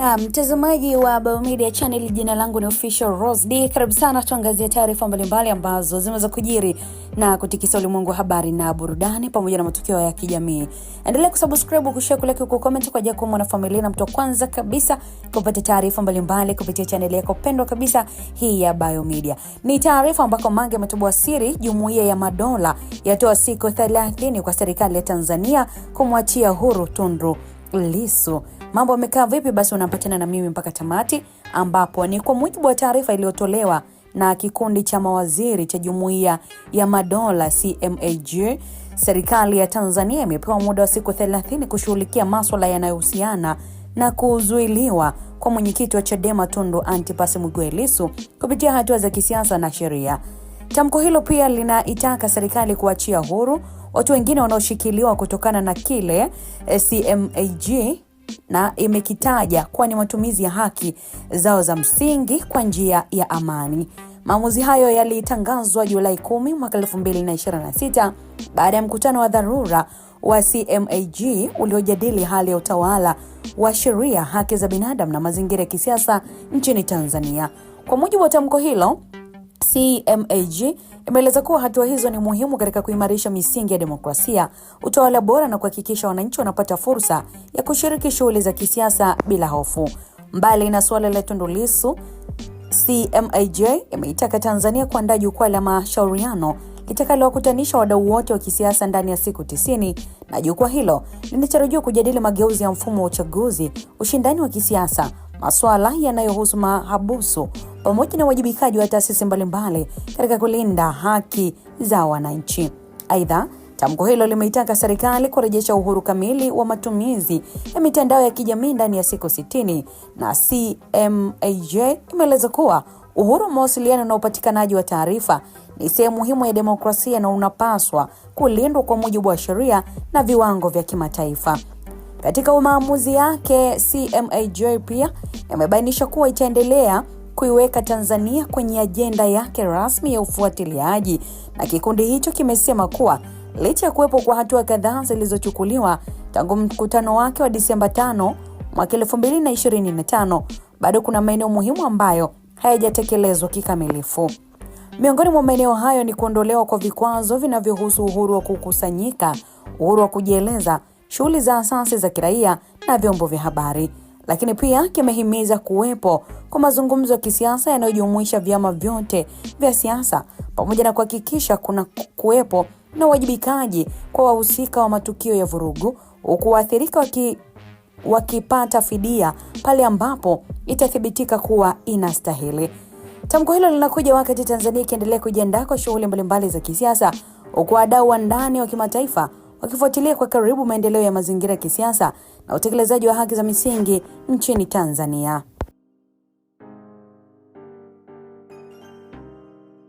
Na mtazamaji wa Biomedia Channel, jina langu ni Official Rose D. Karibu sana tuangazie taarifa mbalimbali ambazo zimeweza kujiri na kutikisa ulimwengu wa habari na burudani pamoja na matukio ya kijamii. Endelea kusubscribe, kushare, kulike, kucomment kwa ajili ya kuwa mwanafamilia na mtu kwanza kabisa kupata taarifa mbalimbali kupitia channel yako pendwa kabisa hii ya Biomedia. Ni taarifa ambako Mange ametoboa siri, Jumuiya ya Madola yatoa siku 30 kwa serikali ya Tanzania kumwachia huru Tundu Lissu. Mambo yamekaa vipi? Basi unapatana na mimi mpaka tamati, ambapo ni kwa mujibu wa taarifa iliyotolewa na kikundi cha mawaziri cha Jumuiya ya Madola CMAG, serikali ya Tanzania imepewa muda wa siku 30 kushughulikia masuala yanayohusiana na kuzuiliwa kwa mwenyekiti wa Chadema Tundu Antipas Lissu kupitia hatua za kisiasa na sheria. Tamko hilo pia linaitaka serikali kuachia huru watu wengine wanaoshikiliwa kutokana na kile CMAG na imekitaja kuwa ni matumizi ya haki zao za msingi kwa njia ya amani. Maamuzi hayo yalitangazwa Julai 10 mwaka 2026 baada ya mkutano wa dharura wa CMAG uliojadili hali ya utawala wa sheria, haki za binadamu na mazingira ya kisiasa nchini Tanzania. Kwa mujibu wa tamko hilo, CMAG imeeleza kuwa hatua hizo ni muhimu katika kuimarisha misingi ya demokrasia, utawala bora na kuhakikisha wananchi wanapata fursa ya kushiriki shughuli za kisiasa bila hofu. Mbali na suala la Tundu Lissu, CMAG imeitaka Tanzania kuandaa jukwaa la mashauriano litakalowakutanisha wadau wote wa kisiasa ndani ya siku 90, na jukwaa hilo linatarajiwa kujadili mageuzi ya mfumo wa uchaguzi, ushindani wa kisiasa, masuala yanayohusu mahabusu pamoja na wajibikaji wa taasisi mbalimbali katika kulinda haki za wananchi. Aidha, tamko hilo limeitaka serikali kurejesha uhuru kamili wa matumizi ya mitandao ya kijamii ndani ya siku 60, na CMAG imeeleza kuwa uhuru wa mawasiliano na upatikanaji wa taarifa ni sehemu muhimu ya demokrasia na unapaswa kulindwa kwa mujibu wa sheria na viwango vya kimataifa. Katika maamuzi yake, CMAG pia imebainisha kuwa itaendelea kuiweka Tanzania kwenye ajenda yake rasmi ya ufuatiliaji, na kikundi hicho kimesema kuwa licha ya kuwepo kwa hatua kadhaa zilizochukuliwa tangu mkutano wake wa Disemba 5 mwaka 2025, bado kuna maeneo muhimu ambayo hayajatekelezwa kikamilifu. Miongoni mwa maeneo hayo ni kuondolewa kwa vikwazo vinavyohusu uhuru wa kukusanyika, uhuru wa kujieleza, shughuli za asasi za kiraia na vyombo vya habari. Lakini pia kimehimiza kuwepo kwa mazungumzo ya kisiasa yanayojumuisha vyama vyote vya siasa pamoja na kuhakikisha kuna kuwepo na uwajibikaji kwa wahusika wa matukio ya vurugu, huku waathirika wakipata fidia pale ambapo itathibitika kuwa inastahili. Tamko hilo linakuja wakati Tanzania ikiendelea kujiandaa kwa shughuli mbalimbali za kisiasa, huku wadau wa ndani wa kimataifa wakifuatilia kwa karibu maendeleo ya mazingira ya kisiasa na utekelezaji wa haki za misingi nchini Tanzania.